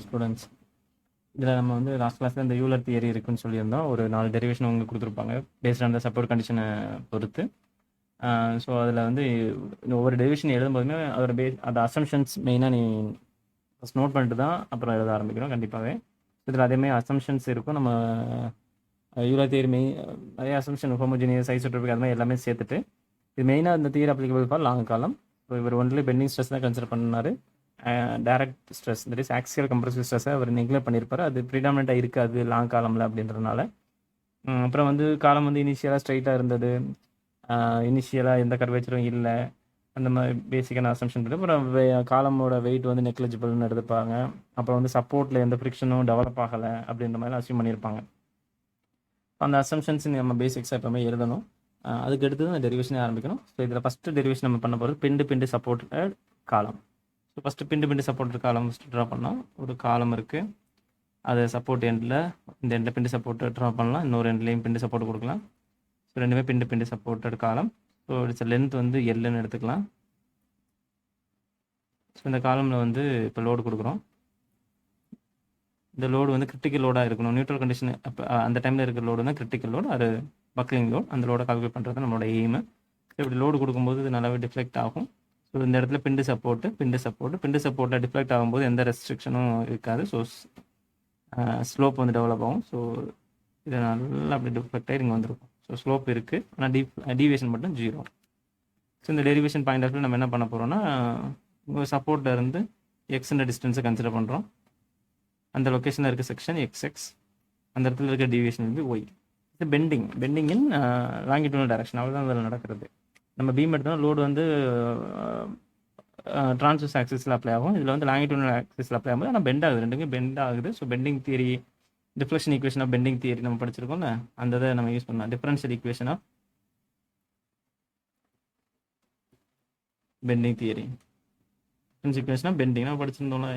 Students, இதில் நம்ம வந்து லாஸ்ட் கிளாஸில் இந்த யூலர் தியரி இருக்குன்னு சொல்லியிருந்தோம். ஒரு 4 டெரிவேஷன் உங்களுக்கு கொடுத்துருப்பாங்க பேஸ்ட் ஆன் த சப்போர்ட் கண்டிஷனை பொறுத்து. ஸோ அதில் வந்து ஒவ்வொரு டெரிவேஷன் எழுதும்போதுமே அதோட அந்த அசம்ஷன்ஸ் மெயினாக நீ ஃபஸ்ட் நோட் பண்ணிட்டு தான் அப்புறம் எழுத ஆரம்பிக்கணும் கண்டிப்பாகவே. இதில் அதேமாதிரி அசம்ஷன்ஸ் இருக்கும். நம்ம யூலர் தியரி நிறைய அசம்ஷன், ஹோமோஜினியஸ், ஐசோட்ரோபிக், அது மாதிரி எல்லாமே சேர்த்துட்டு இது மெயினாக இந்த தியரி அப்ளிகபிள் ஃபார் லாங் காலம். ஸோ இவர் ஒன்லி பெண்டிங் ஸ்ட்ரெஸ் தான் கன்சிடர் பண்ணார். Direct stress, that is axial compressive ஸ்ட்ரெஸ்ஸை அவர் நெக்லெக்ட் பண்ணியிருப்பார். அது ப்ரிடாமினண்ட்டாக இருக்காது லாங் காலமில் அப்படின்றதுனால. அப்புறம் வந்து காலம் வந்து இனிஷியலாக ஸ்ட்ரைட்டாக இருந்தது, இனிஷியலாக எந்த கர்வேச்சரும் இல்லை, அந்த மாதிரி பேசிக்கான அசம்ஷன் இருக்குது. அப்புறம் காலமோட வெயிட் வந்து நெக்லிஜிபிள்னு எடுத்துப்பாங்க. அப்புறம் வந்து சப்போர்ட்டில் எந்த ஃப்ரிக்ஷனும் டெவலப் ஆகலை அப்படின்ற மாதிரி அசியூம் பண்ணியிருப்பாங்க. அந்த அசம்ஷன்ஸ் நம்ம பேசிக்ஸாக எப்பவுமே எழுதணும். அதுக்கு அடுத்து தான் டெரிவேஷனே ஆரம்பிக்கணும். ஸோ இதில் ஃபஸ்ட்டு டெரிவேஷன் நம்ம பண்ண போகிறது பிண்டு சப்போர்ட்டட் காலம். ஸோ ஃபஸ்ட்டு பிண்டு சப்போர்ட்டட் காலம் ஃபஸ்ட்டு ட்ரா பண்ணலாம். ஒரு காலம் இருக்குது, அது சப்போர்ட் எண்டில், இந்த எண்டில் பிண்டு சப்போர்ட்டு ட்ரா பண்ணலாம், இன்னொரு எண்ட்லேயும் பிண்டு சப்போர்ட் கொடுக்கலாம். ஸோ ரெண்டுமே பிண்டு சப்போர்ட்டட் காலம். ஸோ இட்ஸ் லென்த் வந்து எல்லுன்னு எடுத்துக்கலாம். ஸோ இந்த காலமில் வந்து இப்போ லோடு கொடுக்குறோம். இந்த லோடு வந்து கிரிட்டிக்கல் லோடாக இருக்கணும். நியூட்ரல் கண்டிஷன் அப்போ அந்த டைமில் இருக்கிற லோடு தான் கிரிட்டிக்கல் லோடு, அது பக்லிங் லோட். அந்த லோடை கால்குலேட் பண்ணுறது நம்மளோட எய்மு. இப்படி லோடு கொடுக்கும்போது இது நல்லாவே டிஃப்ளெக்ட் ஆகும். ஸோ இந்த இடத்துல பிண்டு சப்போர்ட்டு டிஃப்ளெக்ட் ஆகும்போது எந்த ரெஸ்ட்ரிக்ஷனும் இருக்காது. ஸோ ஸ்லோப் வந்து டெவலப் ஆகும். ஸோ இது நல்லா அப்படி டிஃப்ளெக்ட் ஆகி இங்கே வந்துருக்கும். ஸோ ஸ்லோப் இருக்குது, ஆனால் டீவியேஷன் மட்டும் 0. ஸோ இந்த டெரிவேஷன் பாயிண்ட் ஆஃப் வியூ நம்ம என்ன பண்ண போகிறோம்னா, சப்போர்ட்டில் இருந்து எக்ஸ்ன்ற டிஸ்டன்ஸை கன்சிடர் பண்ணுறோம். அந்த லொக்கேஷனில் இருக்க செக்ஷன் எக்ஸ்எக்ஸ், அந்த இடத்துல இருக்க டீவியேஷன் வந்து ஒய். இது பெண்டிங் இன் லாங்கிடியூனல் டைரக்ஷன், அவ்வளோதான் அதில் நடக்கிறது. நம்ம பீம் எடுத்தோம்னா லோடு வந்து ட்ரான்ஸ்வர்ஸ் ஆக்சிஸில் அப்ளை ஆகும். இதில் வந்து லாங்கிடியூனல் ஆக்சிஸில் அப்ளை ஆகும்போது ஆனால் பெண்ட் ஆகுது, ரெண்டுமே பெண்ட் ஆகுது. So bending theory, deflection equation of bending theory நம்ம படிச்சிருக்கோம்ல, அந்த இதை நம்ம யூஸ் பண்ணலாம். Differential equation of bending theory, differential equation of bending நம்ம படிச்சிருந்தோம்ல,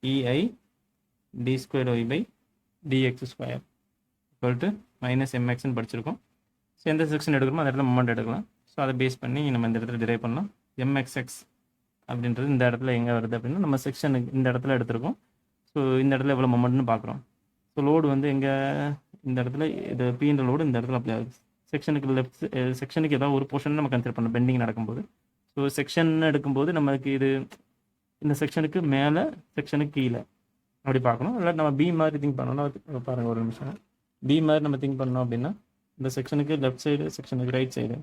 EI d²y/ dx² -mxன்னு படிச்சிருக்கோம். ஸோ எந்த செக்ஷன் எடுக்கிறோமோ அந்த இடத்துல மொமெண்ட் எடுக்கலாம். ஸோ அதை பேஸ் பண்ணி நம்ம இந்த இடத்துல டிரைவ் பண்ணலாம். MXX அப்படின்றது இந்த இடத்துல எங்கே வருது அப்படின்னா நம்ம செக்ஷனுக்கு இந்த இடத்துல எடுத்திருக்கோம். ஸோ இந்த இடத்துல எவ்வளோ மொமெண்ட்னு பார்க்குறோம். ஸோ லோடு வந்து எங்கே இந்த இடத்துல இது பீன்ற லோடு இந்த இடத்துல அப்ளை ஆகுது. செக்ஷனுக்கு ஏதாவது ஒரு போர்ஷன் நம்ம கன்சிடர் பண்ணணும் பெண்டிங் நடக்கும்போது. ஸோ செக்ஷன் எடுக்கும்போது நமக்கு இது இந்த செக்ஷனுக்கு மேலே, செக்ஷனுக்கு கீழே அப்படி பார்க்கணும். இல்லை நம்ம பி மாதிரி திங்க் பண்ணணும். பாருங்கள் ஒரு நிமிஷம். பி மாதிரி நம்ம திங்க் பண்ணோம் அப்படின்னா இந்த செக்ஷனுக்கு லெஃப்ட் சைடு, செக்ஷனுக்கு ரைட் சைடு.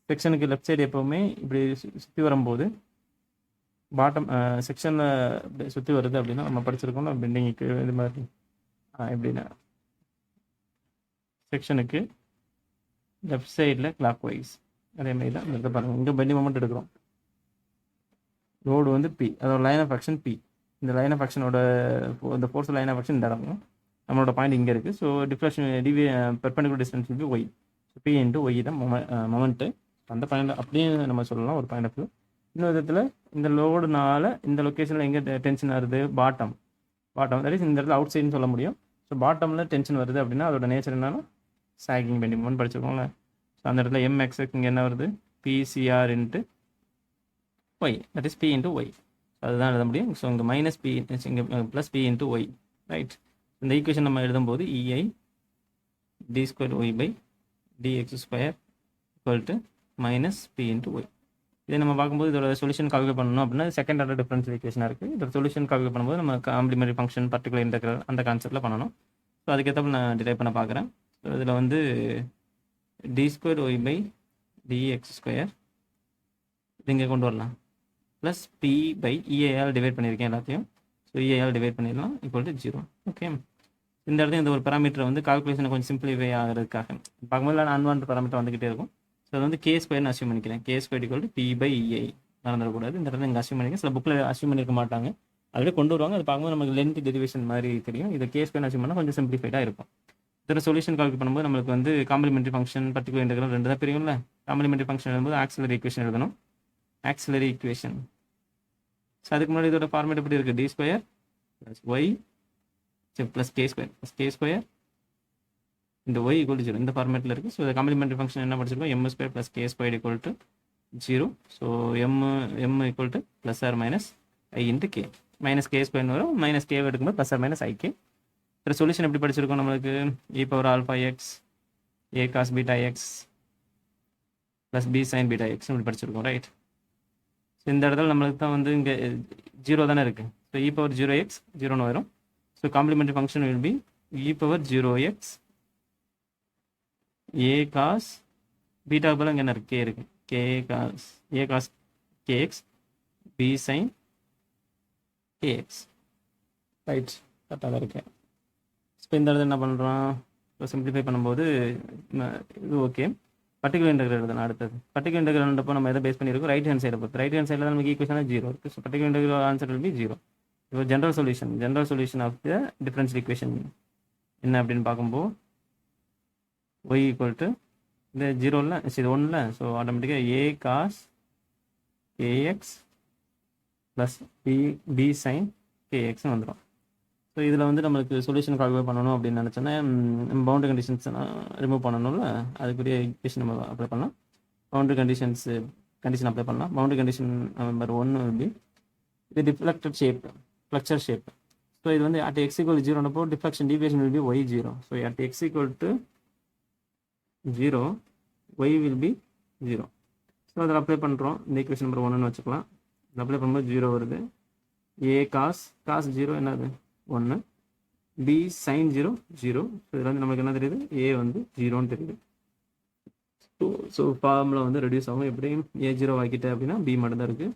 செக்ஷனுக்கு லெஃப்ட் சைடு எப்போவுமே இப்படி சுற்றி வரும்போது பாட்டம் செக்ஷனில் சுற்றி வருது அப்படின்னா நம்ம படிச்சிருக்கோம்னா பெண்டிங்க்கு இது மாதிரி எப்படின்னா செக்ஷனுக்கு லெஃப்ட் சைடில் கிளாக் வைஸ் அதேமாதிரி தான் இந்த பாருங்கள். இங்கே பெண்டிங் மொமெண்ட் எடுக்கிறோம். லோடு வந்து பி, அதோட லைன் ஆஃப் ஆக்ஷன் பி. இந்த லைன் ஆஃப் ஆக்ஷனோட இந்த ஃபோர்ஸ் லைன் ஆஃப் ஆக்ஷன் இந்த இடம், நம்மளோட பாயிண்ட் இங்கே இருக்குது. ஸோ டிஃப்ளெக்ஷன் பெர்பெண்டிகுலர் டிஸ்டன்ஸ் வந்து Y. So P into Y தான் மொமெண்ட்டு. அந்த பாயிண்ட் அப்படியே நம்ம சொல்லலாம் ஒரு பாயிண்ட் ஆஃப் வியூ. இன்னொரு விதத்தில் இந்த லோடுனால இந்த லொக்கேஷனில் எங்கே டென்ஷன் வருது, பாட்டம் தட் இஸ் இந்த இடத்துல அவுட் சைடுன்னு சொல்ல முடியும். ஸோ பாட்டமில் டென்ஷன் வருது அப்படின்னா அதோட நேச்சர் என்னன்னா சாகிங் பெண்டிங் மொமெண்ட் படிச்சிருக்கோம்ல. ஸோ அந்த இடத்துல MXX இங்கே என்ன வருது, PCR into Y, that is P into Y. அதுதான் எழுத முடியும். ஸோ இங்கே -P, இங்கே +P இன்ட்டு ஒய், ரைட். இந்த ஈக்குவேஷன் நம்ம எழுதும்போது EI d²y/ dx² -P into Y. இதை நம்ம பார்க்கும்போது இதோட சொல்யூஷன் கால்குலேட் பண்ணணும் அப்படின்னா செகண்ட் ஆர்டர் டிஃபரன்ஷியல் ஈக்குவேஷனாக இருக்குது. இதோட சொல்யூஷன் கால்குலேட் பண்ணும்போது நம்ம காம்ப்ளிமெண்டரி ஃபங்க்ஷன், பர்டிகுலர் இன்டெக்ரல் அந்த கான்செப்ட்டில் பண்ணணும். ஸோ அதுக்கேற்ற நான் டிரைவ் பண்ண பார்க்குறேன். ஸோ இதில் வந்து d²y/ dx² இது இங்கே கொண்டு வரலாம். +P/EAL டிவைட் பண்ணியிருக்கேன் எல்லாத்தையும். ஸோ EAL டிவைட் பண்ணிடலாம் =0. ஓகே, இந்த இடத்துல இந்த ஒரு பேராமீட்டர் வந்து கால்குலேஷனை கொஞ்சம் சிம்பிளிஃபை ஆகிறதுக்காக பார்க்கும்போது நான் அன்வான்ட் பேராமீட்டர் வந்துக்கிட்டே இருக்கும். ஸோ அது வந்து k² அசியூம் பண்ணிக்கிறேன். k² P/EA நடந்துடக்கூடாது. இந்த இடத்துல இங்கே அசியூம் பண்ணிக்கிறேன். சில புக்கில் அசியூம் பண்ணியிருக்க மாட்டாங்க, அதிலே கொண்டு வருவாங்க. அது பார்க்கும்போது நமக்கு லென்த் டெரிவேஷன் மாதிரி தெரியும். இதை k² அசியூம் பண்ணால் கொஞ்சம் சிம்பிளிஃபைடாக இருக்கும். இதில் சொல்யூஷன் கால்குலேட் பண்ணும்போது நம்மளுக்கு வந்து காம்ப்ளிமெண்டரி ஃபங்க்ஷன், பர்டிகுலர் இன்டெக்ரல் ரெண்டு தான் பிரியும்ல. காம்ப்ளிமெண்டரி ஃபங்க்ஷன் எழுதும்போது ஆக்சிலரி ஈக்குவேஷன் எழுதணும். Auxiliary equation. ஸோ அதுக்கு முன்னாடி இதோட ஃபார்மேட் எப்படி இருக்குது, d² + y + k² இந்த y = 0 இந்த ஃபார்மேட்டில் இருக்குது. ஸோ காம்ப்ளிமெண்டரி ஃபங்க்ஷன் என்ன படிச்சிருக்கோம், m² + k² = 0. So m = +or - i × k. Minus k ஸ்கொயர்னு வரும். மைனஸ் கே எடுக்கும்போது ப்ளஸ் ஆர் மைனஸ் ஐகே. இதில் சொல்யூஷன் எப்படி படிச்சிருக்கோம் நம்மளுக்கு e power alpha x a cos beta x plus b sine beta x இப்படி படிச்சிருக்கோம், ரைட். ஸோ இந்த இடத்துல நம்மளுக்கு தான் வந்து இங்கே 0 தானே இருக்குது. ஸோ e பவர் 0x 0ன்னு வரும். So complementary function will be e power 0x a cos beta போல் இங்கே என்ன இருக்குது, கே இருக்குது, k cos a cos k x b sine k x, right. கரெக்டாக தான் இருக்கேன். இப்போ இந்த இடத்துல என்ன பண்ணுறோம், இப்போ சிம்பிளிஃபை பண்ணும்போது இது ஓகே. பர்டிகுலர் இன்டெக்ரல் எழுதணும். அடுத்தது பர்டிகுலர் இன்டெக்ரல்ன்றப்போ நம்ம எதை பேஸ் பண்ணியிருக்கோம், ரைட் ஹேண்ட் சைடை பொறுத்து. ரைட் ஹேண்ட் சைடில் நமக்கு ஈக்குவேஷனாக 0 இருக்குது. So particular integral answer will be 0. இப்போ general solution of the differential equation என்ன அப்படின்னு பார்க்கும்போது y ஈக்குவல் டு இந்த 0ல இது 1ல, ஸோ ஆட்டோமேட்டிக்காக a cos k x plus b sine கேஎக்ஸ்னு வந்துடும். ஸோ இதில் வந்து நம்மளுக்கு சொல்யூஷன் கால்குலேட் பண்ணணும் அப்படின்னு நினச்சோன்னா பவுண்டரி கண்டிஷன்ஸ் ரிமூவ் பண்ணணும்ல, அதுக்குரிய ஈக்குவேஷன் நம்ம அப்ளை பண்ணலாம். பவுண்டரி கண்டிஷன் அப்ளை பண்ணலாம். Boundary condition number 1 will be இது deflected shape, flexure shape. So இது வந்து at x equal to 0 deflection deviation will be y0. So at x equal to 0 y will be 0. So அதில் apply பண்ணுறோம். இந்த equation number 1ன்னு வச்சுக்கலாம். இதில் apply பண்ணும்போது 0 வருது. ஏ காஸ் 0 என்னது 1, பி சைன் 0 0. ஸோ இதில் வந்து நமக்கு என்ன தெரியுது, ஏ வந்து 0ன்னு தெரியுது. ஸோ ஃபார்மில் வந்து ரெடியூஸ் ஆகும். எப்படியும் ஏ 0 ஆக்கிட்டேன் அப்படின்னா பி மட்டும்தான் இருக்குது,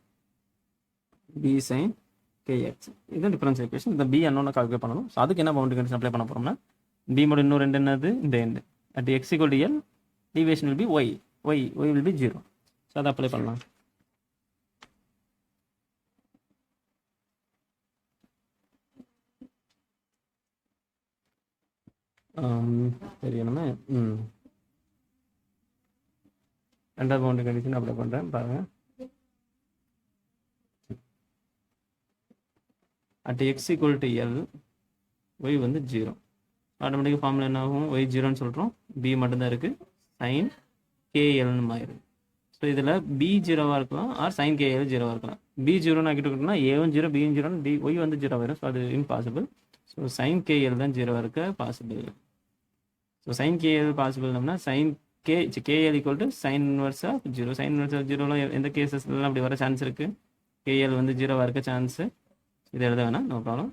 பி சைன் கேஎக்ஸ். இதுதான் டிஃபரன்ஸ் ஈக்குவேஷன். இந்த பி அன்னோன்னு கால்குலேட் பண்ணணும். ஸோ அதுக்கு என்ன பவுண்டரி கண்டிஷன் அப்ளை பண்ண போகிறோம்னா பி மட்டும் இன்னும் ரெண்டு என்னது இந்த end at x equal to l deviation will be y will be 0. So அதை அப்ளை பண்ணலாம். தெரியணுமே. ரெண்டாவது பவுண்டரி கண்டிஷன் அப்ளை பண்ணுறேன் பாருங்கள். at x equal to l y வந்து 0. ஆட்டோமேட்டிக்காக ஃபார்முலா என்ன ஆகும், y 0ன்னு சொல்கிறோம், பி மட்டும்தான் இருக்குது, சைன் கேஎல்னு மாறிடும். ஸோ இதில் பி 0வாக இருக்கலாம் ஆர் சைன் கேஎல் 0வாக இருக்கலாம். பி 0ன்னு ஆக்கிட்டோம்னா ஏவும் 0 பியும் 0 டி ஒய் வந்து 0 வரும். ஸோ அது இம்பாசிபிள். ஸோ சைன் கேஎல் தான் 0வாக இருக்க பாசிபிள். ஸோ சைன் கேஎல் பாசிபிள்னோம்னா sine k l equal to sine inverse of 0. Sine inverse of 0லாம் எந்த கேசஸ்லாம் அப்படி வர சான்ஸ் இருக்குது, கேஎல் வந்து 0வாக இருக்க சான்ஸு. இதை எழுத வேணாம், no problem.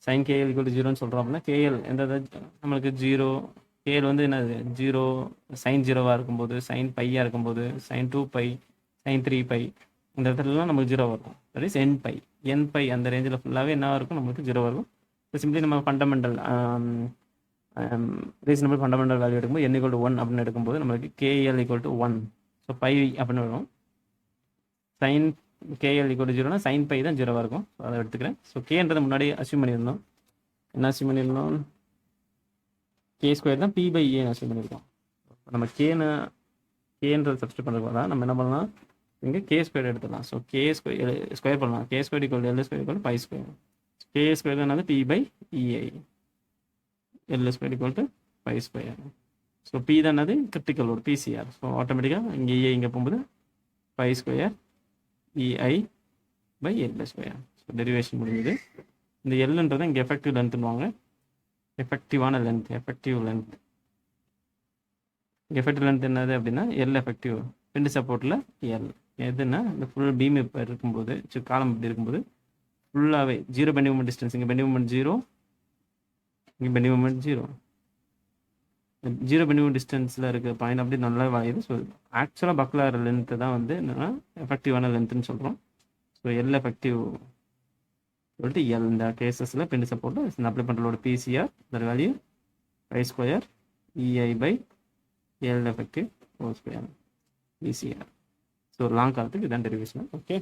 Sine k l equal to 0ன்னு சொல்கிறோம் அப்படின்னா கேஎல் எந்த நம்மளுக்கு 0, கேஎல் வந்து என்னது 0 சைன் 0வாக இருக்கும்போது, சைன் பையாக இருக்கும்போது, சைன் 2 பை, சைன் 3 பை, இந்த இடத்துலலாம் நமக்கு 0 இருக்கும். தட் இஸ் என் பை அந்த ரேஞ்சில் ஃபுல்லாகவே என்ன இருக்கும், நம்மளுக்கு 0 இருக்கும். ஸோ சிம்பிளி நம்ம ஃபண்டமெண்டல் ரீசனபிள் ஃபண்டமெண்டல் வேல்யூ எடுக்கும்போது n ஈக்குவல் டு 1 அப்படின்னு எடுக்கும்போது நம்மளுக்கு k l equal to 1. So pi அப்படின்னு வரும். சைன் கேஎல் ஈக்குவல் டு 0னா சைன் பை தான் 0வாக இருக்கும். ஸோ அதை எடுத்துக்கிறேன். ஸோ கேன்றதை முன்னாடி அசியூம் பண்ணியிருந்தோம். என்ன அசியூம் பண்ணியிருந்தோம், கே ஸ்கொயர் தான் பி பை ஏன்னு அசியூம் பண்ணியிருக்கோம். நம்ம கேன்றது சப்ஸ்டியூட் பண்ணுறதுக்கு தான் நம்ம என்ன பண்ணலாம், இங்கே கே ஸ்கொயர் எடுத்துடலாம். ஸோ கே ஸ்கொயர் பண்ணலாம். K square equal L square equal pi square. K square தான் என்னது P pi EI, L square equal to pi square. So P தான் என்னது கிரிட்டிக்கல் லோட் பிசிஆர். ஸோ ஆட்டோமேட்டிக்காக இங்கே இஐ இங்கே போகும்போது pi square EI by l square. So derivation முடிஞ்சது. இந்த எல்ன்றது இங்கே எஃபெக்டிவ் லென்த்னுவாங்க. எஃபெக்டிவான length, effective length. Effective length என்னது அப்படின்னா எல் எஃபெக்டிவ் பிண்டு சப்போர்ட்டில் எல். எதுன்னா இந்த ஃபுல் பீம் இப்போ இருக்கும்போது காலம் இப்படி இருக்கும்போது ஃபுல்லாகவே 0 பெண்டிங் மூமெண்ட் டிஸ்டன்ஸ். இங்கே பெண்டிங் மூமெண்ட் 0, இங்கே பெண்டிங் மூமெண்ட் 0 பெண்டிங் மூமெண்ட் டிஸ்டன்ஸில் இருக்க பாயிண்ட் அப்படி நல்லா வளையுது. ஸோ ஆக்சுவலாக பக்லார் லென்த்து தான் வந்து என்னென்னா எஃபெக்டிவான லென்த்துன்னு சொல்கிறோம். ஸோ எல் எஃபெக்டிவ் சொல்லிட்டு எல் இந்த கேசஸில் பிண்டு சப்போர்ட்டு அப்ளை பண்ணுறதோட பிசிஆர் இந்த value pi square EI by L effective whole square PCR. So long காலத்துக்கு இதான் டெரிவேஷன். ஓகே.